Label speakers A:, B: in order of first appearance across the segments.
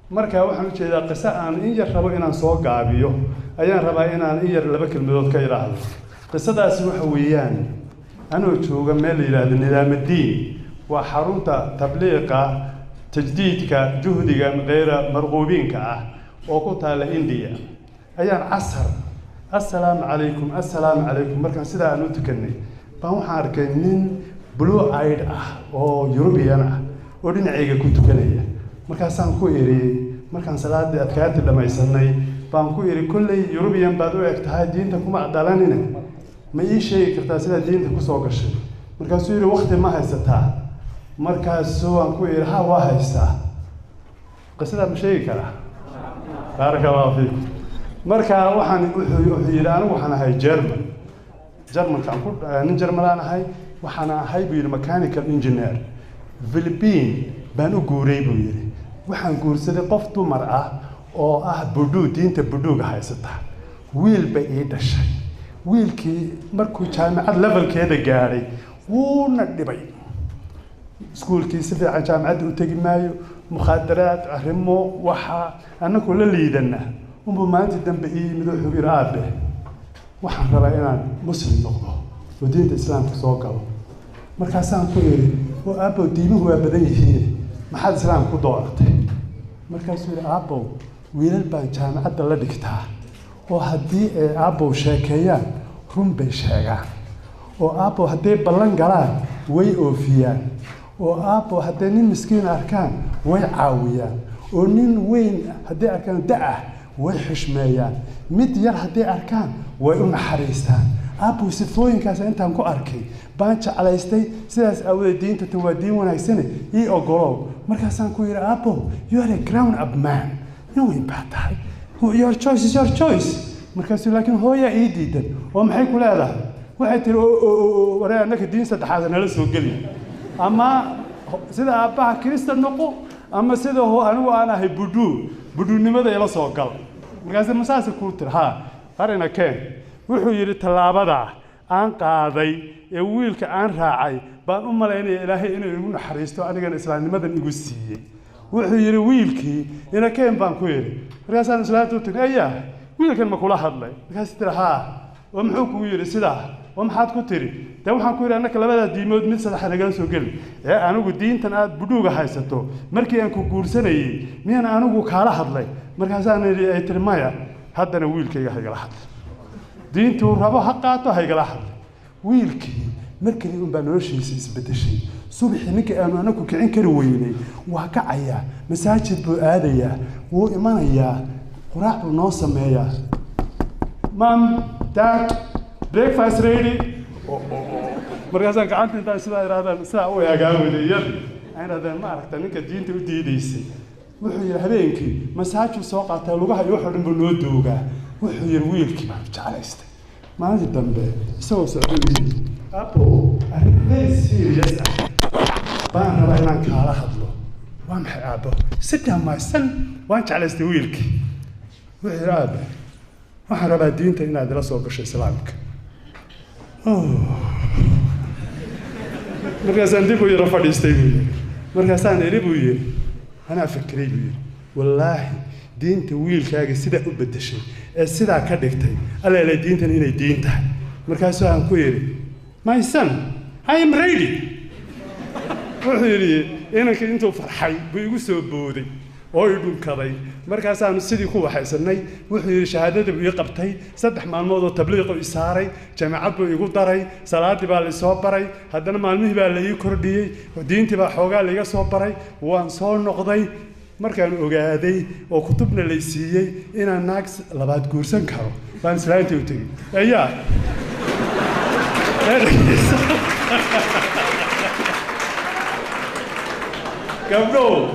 A: marka waxaan u jeedaa qiso aan in yar rabo inaan soo gaabiyo ayaan rabaa inaan in yar laba kelmadood ka yiraahdo qisadaasi waxa weeyaan anoo jooga meel la yiraahdo Nidaamadiin waa xarunta tabliiqa tajdiidka juhdiga غير marquubinka ah oo ku taala India ayaan casar assalaamu calaykum markaan sidaa aan u tukanay baan waxaan arkay nin blue eyed ah oo European ah oo dhinacayga ku tukanaya markaasaan ku iri markaan salaadii adkaantii dhamaysanay baan ku iri kullay European baad u egtahay diinta kuma adalanina ma ii sheegi kartaa sida diinta ku soo gashay markaasuu yiri waqti ma haysataa markaasuu aan ku iri ha waa haystaa qisada ma sheegi karaa barakallahu fiikum marka waxaan wuxuu yiri anigu waxaan ahay German kan ku nin German ahay waxaan ahay mechanical engineer Philippine baan u guuray buu yiri waxaan guursaday qof dumar ah oo ah buduu diinta buduuga haysata wiil bay ii dhashay wiilkii markuu jaamacad levelkeeda gaaray wuuna dhibay iskuulkii si fiican jaamacad u tagi maayo mukhadaraad arrimo waxa anagu la liidana maanta dambe ii mid wuxuu yiri aabe waxaan rabaa inaan muslim noqdo oo diinta islaamka soo galo markaasaan ku yiri oo aabo diimuhu waa badan yihiin maxaad islaam ku dooratay markaasuu yiri aabo wiilal baan jaamacadda la dhigtaa oo haddii ay aabo sheekeeyaan run bay sheegaan oo aabo haddii ballan galaan way oofiyaan oo aabo haddii nin miskiin arkaan way caawiyaan oo nin weyn haddii arkaan da'a way xishmeeyaan mid yar haddii arkaan way u naxariistaan aabo sifooyinkaas intaan ku arkay baan jeclaystay sidaas awgeed diinta tan waa diin wanaagsan ii ogolow markaasaan ku yiri aabo you are a grown up man no way batahay your choice is your choice markaasuu laakiin hooya ii diidan oo maxay ku leedahay waxay tiri waraa anaka diin saddexaad nala soo gali ama sida aabaha Kirista noqo ama sida anigu aan ahay buduunimada ila soo gal markaasuu masaasi ku tir ha qarina keen wuxuu yiri talaabada aan qaaday ee wiilka aan raacay baan u maleynay Ilaahay inuu igu naxariisto anigana islaamnimadan igu siiyay wuxuu yiri wiilkii ina keen baan ku yiri markaasaan islaamtu u tagay wiilkan ma kula hadlay markaas tira ha oo muxuu ku yiri sidaa oo maxaad ku tiri taa waxaan ku yiri anaka labada diimood mid sadex naga soo gali ee anigu diintan aad buduuga haysato markii aan ku guursanayay miyaan anigu kaala hadlay markaasaan ay tiri maya haddana wiilkayga haygala hadlay diintu rabo ha qaato haygala hadlay wiilkii markii uu baa noloshiisa isbedeshay subaxii ninka aanu anaku kicin kari weynay waa kacaya masaajid buu aadayaa wuu imanayaa quraac buu noo sameeyaa mom dad breakfast ready markaasaan gacanta intaan sidaa iraadaan sidaa u eegaaweeyay aynaadaan ma aragta ninka diinta u diidaysay wuxuu yiri habeenkii masaajid soo qaatay lugaha iyo xidhan buu noo doogaa wuxuu yiri wiilkii baan jeclaystay maalintii dambe isagoo socday aabo arrin serious baan rabaa inaan kaala hadlo waan maxay aabo sida maasan waan jeclaystay wiilkii wuxuu yiri aabo waxaan rabaa diinta inaad la soo gasho islaamka markaasaan dib u yara fadhiistay markaasaan iri buu yiri أنا فكري بيه والله دين تويل كاجي سيدا أبدشي السيدا كدكتي ألا لا دين تاني إني دين تاه مركزوا عن كويري my son I am ready وحيري أنا كنتو فرحي بيجوسوا بودي ويدون كذي مركزان سيدي كوا حسناي وحيري شهادة بيقبتي صدق مع الموضوع تبليغ إساري جماعة بيقول داري صلاة بالي صوبري هذا ما المه بالي يكردي ودين تبع حوجا اللي صوبري وانصار نقضي مركان أوجادي وكتبنا اللي سيء إن الناس لبعض كورسن كارو فانسلانتي وتي أيها قبلو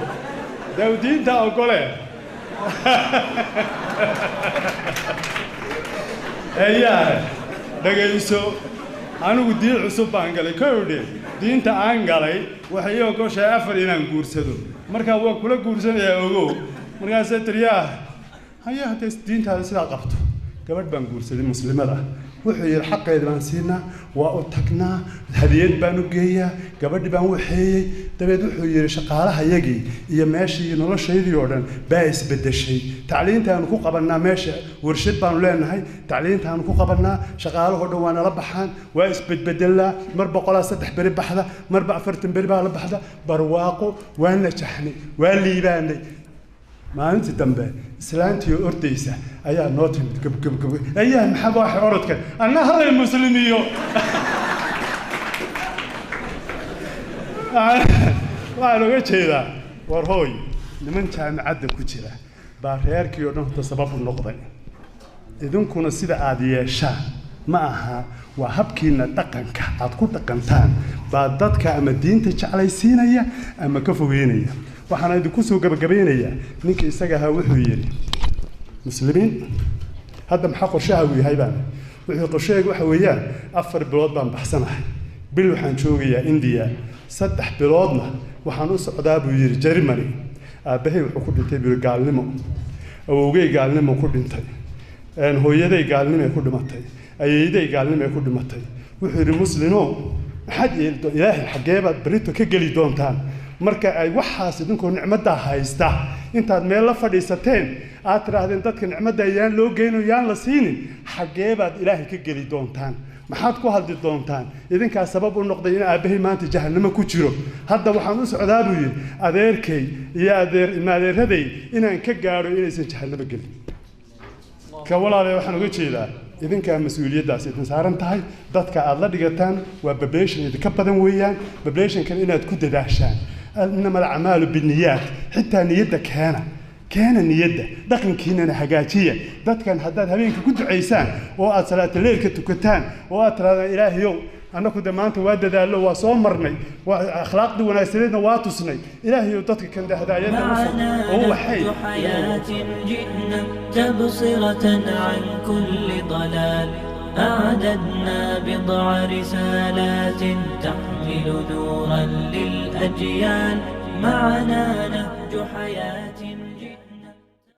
A: داودين تا أقوله أيها دقيسو أنا ودي عصب أنقلي كودي دين تا أنقلي وحيو كوش أفر إن كورسدو مركا هو كل كورسن يا أوجو مركا ستريا هيا هتس دين تا سلا قفتو قبل بنكورسد مسلمة وحي الحق إذا نسينا وأتكنا هديت بانو جيا قبل بانو وحي تبي وحي شقالها يجي هي ماشي نلاش شيء يورن بايس بدل شيء تعليم تانو قبلنا ماشي ورشد بانو لنا هاي تعليم تانو قبلنا شقاله هدوان ربحان وايس بدلا مربع قلاص تحبر بحذا مربع فرتن بربع بحذا برواقو وانا شحني واللي يباني ما أنت تنبه سلانتي أرديسة أيها نوتي كب أيها محبة حوارتك أنا هذا المسلميو وأنا قلت هذا ورهوي لمن كان عدى كتيرة باريرك يورن تسبب النقطة إذن كنا سيدا عادية شان معها وهبكينا دقنك أتكون دقنتان بعدتك أما الدين تجعلي سينية أما كفوينية waxaan idinku soo gabagabeynaya ninka isaga ha wuxuu yiri muslimiin hadda maxaa qorshaha uu yahay baan wuxuu qorsheeyay waxa weeyaan 4 bilood baan baxsanahay bil waxaan joogayaa India 3 biloodna waxaan u socdaa buu yiri Germany aabahay wuxuu ku dhintay bir gaalnimo awowgay gaalnimo ku dhintay hooyaday gaalnimo ku dhimatay ayeeyaday gaalnimo ku dhimatay wuxuu yiri muslimo maxaad ilaahay xageebaad barito ka gali doontaan marka ay waxaas idinku nicmada haysta intaad meel la fadhiisateen aad tirahdeen dadka nicmada ayaan loo geeyno yaan la siinin xageebaad ilaahay ka gali doontaan maxaad ku hadli doontaan idinka sabab u noqday in aabahay maanta jahannamo ku jiro hadda waxaan u socdaa buu yiri adeerkay iyo adeeraday inaan ka gaaro inaysan jahannamo galin ka walaalay waxaan uga jeedaa idinka mas'uuliyadaas idin saaran tahay dadka aad la dhigataan waa bableeshan idinka badan weeyaan bableeshankan inaad ku dadaashaan إنما الأعمال بالنيات حتى نيتك كان نيته دقن كينا حاجاتية ده كان حداد هبينك كنت عيسان وقت صلاة الليل كتكتان وقت إلهي يوم أنا كنت ما أنت واد ذا اللي وصومرني وأخلاق دي وناسلين واتوسني إلهي يوتك كان ده هدايا هو حي
B: حياة جئنا تبصرة عن كل ضلال أعددنا بضع رسالات تحمل نورا للأجيال معنا نهج حياة